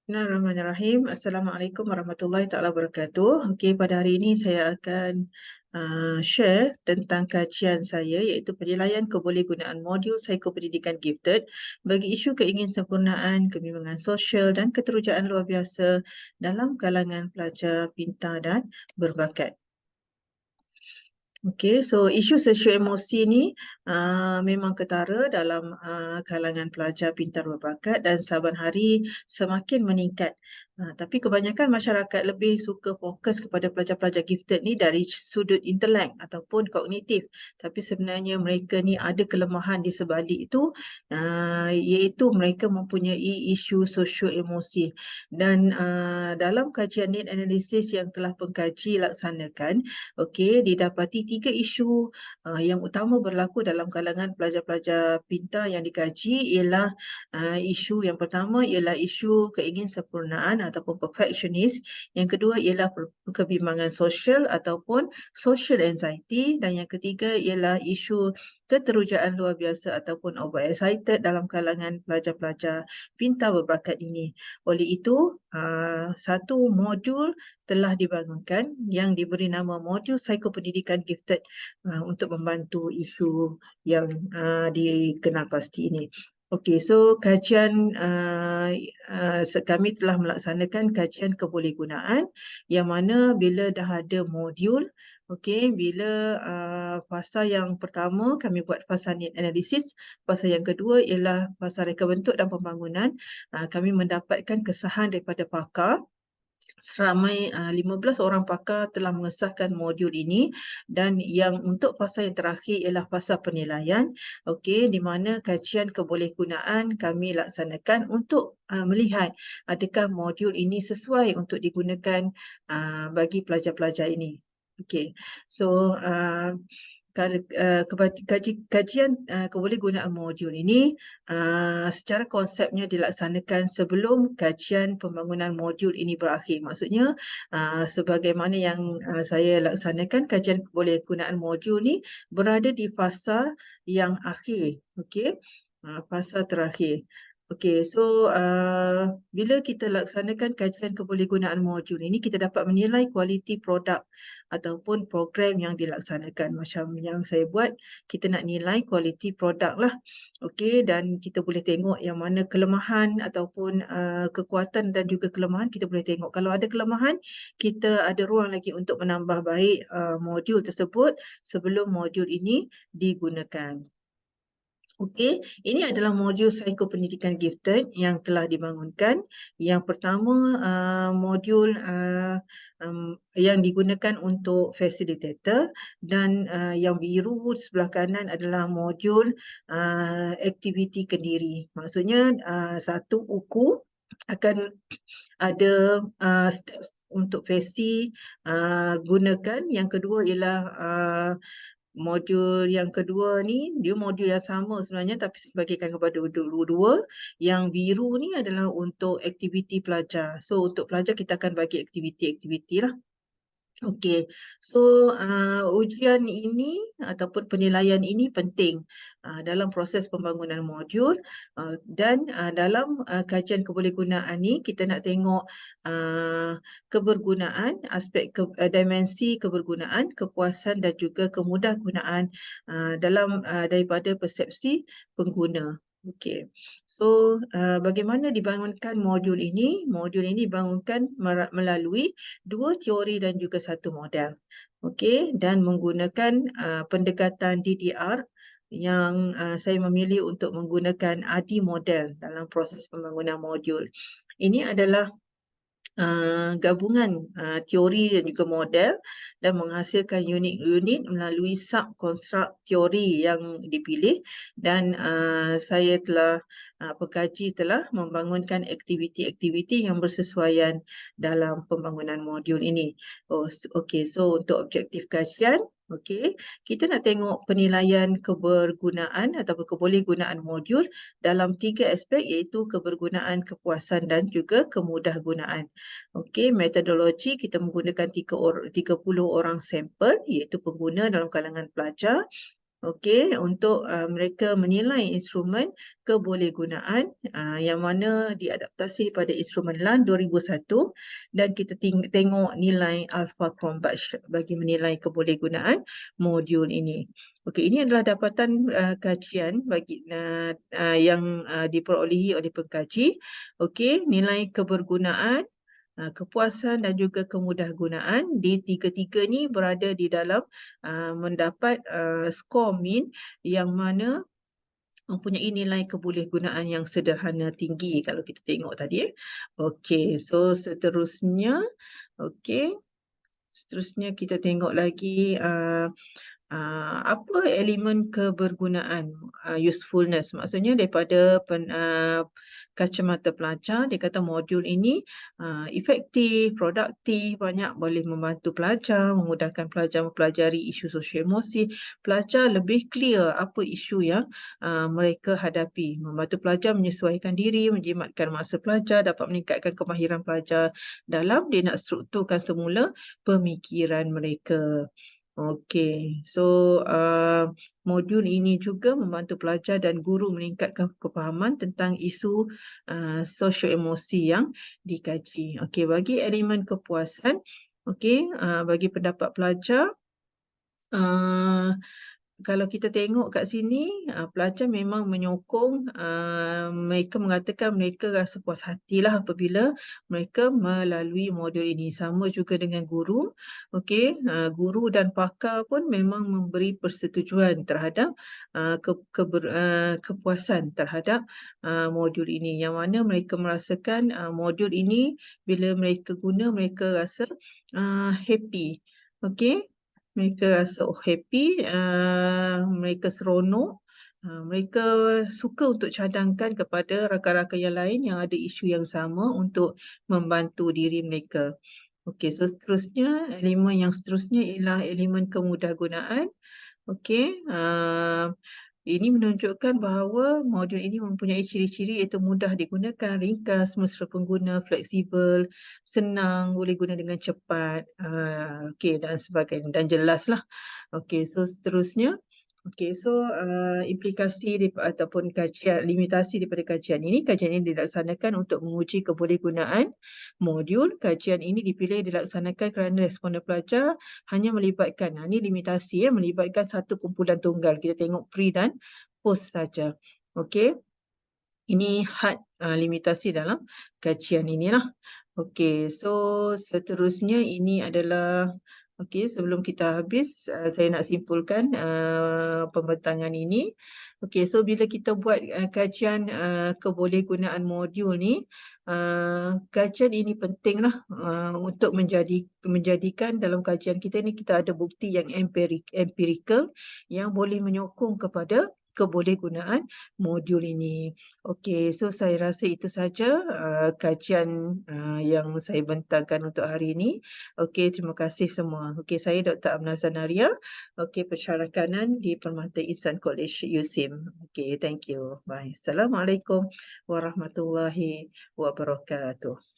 Bismillahirrahmanirrahim. Assalamualaikum warahmatullahi taala wabarakatuh. Okey, pada hari ini saya akan share tentang kajian saya iaitu penilaian kebolehgunaan modul psikopendidikan gifted bagi isu keinginsempurnaan, kebimbangan sosial dan keterujaan luar biasa dalam kalangan pelajar pintar dan berbakat. Okey, so isu sosio-emosi ni memang ketara dalam kalangan pelajar pintar berbakat dan saban hari semakin meningkat. Tapi kebanyakan masyarakat lebih suka fokus kepada pelajar-pelajar gifted ni dari sudut intelek ataupun kognitif. Tapi sebenarnya mereka ni ada kelemahan di sebalik itu, iaitu mereka mempunyai isu sosio-emosi. Dan dalam kajian need analysis yang telah pengkaji laksanakan, okey, didapati 3 isu yang utama berlaku dalam kalangan pelajar-pelajar pintar yang dikaji ialah isu yang pertama ialah isu keinginsempurnaan ataupun perfectionist, yang kedua ialah kebimbangan sosial ataupun social anxiety, dan yang ketiga ialah isu keterujaan luar biasa ataupun overexcited dalam kalangan pelajar-pelajar pintar berbakat ini. Oleh itu, satu modul telah dibangunkan yang diberi nama modul psikopendidikan gifted untuk membantu isu yang dikenal pasti ini. Okey, so kajian kami telah melaksanakan kajian kebolehgunaan yang mana bila dah ada modul, okey, bila fasa yang pertama kami buat fasa need analysis, fasa yang kedua ialah fasa reka bentuk dan pembangunan. Kami mendapatkan kesahan daripada pakar. Seramai 15 orang pakar telah mengesahkan modul ini, dan yang untuk fasa yang terakhir ialah fasa penilaian, okey, di mana kajian kebolehgunaan kami laksanakan untuk melihat adakah modul ini sesuai untuk digunakan bagi pelajar-pelajar ini. Okey, so kajian kebolehgunaan modul ini secara konsepnya dilaksanakan sebelum kajian pembangunan modul ini berakhir. Maksudnya sebagaimana yang saya laksanakan, kajian kebolehgunaan modul ni berada di fasa yang akhir, okey, fasa terakhir. Okey, so bila kita laksanakan kajian kebolehgunaan modul ini, kita dapat menilai kualiti produk ataupun program yang dilaksanakan. Macam yang saya buat, kita nak nilai kualiti produk lah. Okey, dan kita boleh tengok yang mana kelemahan ataupun kekuatan dan juga kelemahan kita boleh tengok. Kalau ada kelemahan, kita ada ruang lagi untuk menambah baik modul tersebut sebelum modul ini digunakan. Okey, ini adalah modul psikopendidikan gifted yang telah dibangunkan. Yang pertama, modul yang digunakan untuk facilitator, dan yang biru sebelah kanan adalah modul aktiviti kendiri. Maksudnya satu buku akan ada steps untuk Faci gunakan. Yang kedua ialah modul yang kedua ni, dia modul yang sama sebenarnya tapi sebagikan kepada dua-dua. Yang biru ni adalah untuk aktiviti pelajar. So untuk pelajar kita akan bagi aktiviti-aktiviti lah. Okey, so ujian ini ataupun penilaian ini penting dalam proses pembangunan modul, dan dalam kajian kebolehgunaan ni kita nak tengok kebergunaan, aspek dimensi kebergunaan, kepuasan dan juga kemudahgunaan dalam daripada persepsi pengguna. Okey. So, bagaimana dibangunkan modul ini? Modul ini dibangunkan melalui 2 teori dan juga 1 model. Okey, dan menggunakan pendekatan DDR yang saya memilih untuk menggunakan ADI model dalam proses pembangunan modul. Ini adalah gabungan teori dan juga model dan menghasilkan unit-unit melalui sub-construct teori yang dipilih, dan saya telah pengkaji telah membangunkan aktiviti-aktiviti yang bersesuaian dalam pembangunan modul ini. Okey, so untuk objektif kajian, okey, kita nak tengok penilaian kebergunaan ataupun kebolehgunaan modul dalam 3 aspek, iaitu kebergunaan, kepuasan dan juga kemudahgunaan. Okey, metodologi kita menggunakan 30 orang sampel iaitu pengguna dalam kalangan pelajar. okey, untuk mereka menilai instrumen kebolehgunaan yang mana diadaptasi pada instrumen LAN 2001 dan kita tengok nilai Alpha Cronbach bagi menilai kebolehgunaan modul ini. Okey, ini adalah dapatan kajian bagi yang diperolehi oleh pengkaji. Okey, nilai kebergunaan, kepuasan dan juga kemudahgunaan di tiga-tiga ni berada di dalam mendapat skor min yang mana mempunyai nilai kebolehgunaan yang sederhana tinggi kalau kita tengok tadi. Okey, so okey, seterusnya kita tengok lagi apa elemen kebergunaan, usefulness. Maksudnya daripada kacamata pelajar, dia kata modul ini efektif, produktif, banyak boleh membantu pelajar, memudahkan pelajar mempelajari isu sosial emosi. Pelajar lebih clear apa isu yang mereka hadapi. Membantu pelajar menyesuaikan diri, menjimatkan masa pelajar, dapat meningkatkan kemahiran pelajar dalam dia nak strukturkan semula pemikiran mereka. Okey, so modul ini juga membantu pelajar dan guru meningkatkan kefahaman tentang isu sosio-emosi yang dikaji. Okey, bagi elemen kepuasan, okey, bagi pendapat pelajar, uh, kalau kita tengok kat sini, pelajar memang menyokong, mereka mengatakan mereka rasa puas hatilah apabila mereka melalui modul ini. Sama juga dengan guru, okey, guru dan pakar pun memang memberi persetujuan terhadap kepuasan terhadap modul ini. Yang mana mereka merasakan modul ini bila mereka guna, mereka rasa happy. Okey. Mereka rasa happy, mereka seronok, mereka suka untuk cadangkan kepada rakan-rakan yang lain yang ada isu yang sama untuk membantu diri mereka. Okey, so seterusnya, elemen yang seterusnya ialah elemen kemudahgunaan. Okey, ini menunjukkan bahawa modul ini mempunyai ciri-ciri iaitu mudah digunakan, ringkas, mesra pengguna, fleksibel, senang, boleh guna dengan cepat, okey dan sebagainya dan jelaslah. Okey, so seterusnya, okey, so implikasi ataupun kajian, limitasi daripada kajian ini dilaksanakan untuk menguji kebolehgunaan modul. Kajian ini dipilih dilaksanakan kerana responden pelajar hanya melibatkan, ini limitasi melibatkan satu kumpulan tunggal. Kita tengok pre dan post saja. Okey. Ini had limitasi dalam kajian inilah. Okey, so seterusnya ini adalah, okey, sebelum kita habis, saya nak simpulkan pembentangan ini. Okey, so bila kita buat kajian kebolehgunaan modul ni, kajian ini pentinglah untuk menjadikan dalam kajian kita ni kita ada bukti yang empirical yang boleh menyokong kepada kebolehgunaan modul ini. Okey, so saya rasa itu saja kajian yang saya bentangkan untuk hari ini. Okey, terima kasih semua. Okey, saya Dr. Amna Zanaria, okey, pensyarah kanan di Permata Insan College USIM. Okey, thank you. Bye. Assalamualaikum warahmatullahi wabarakatuh.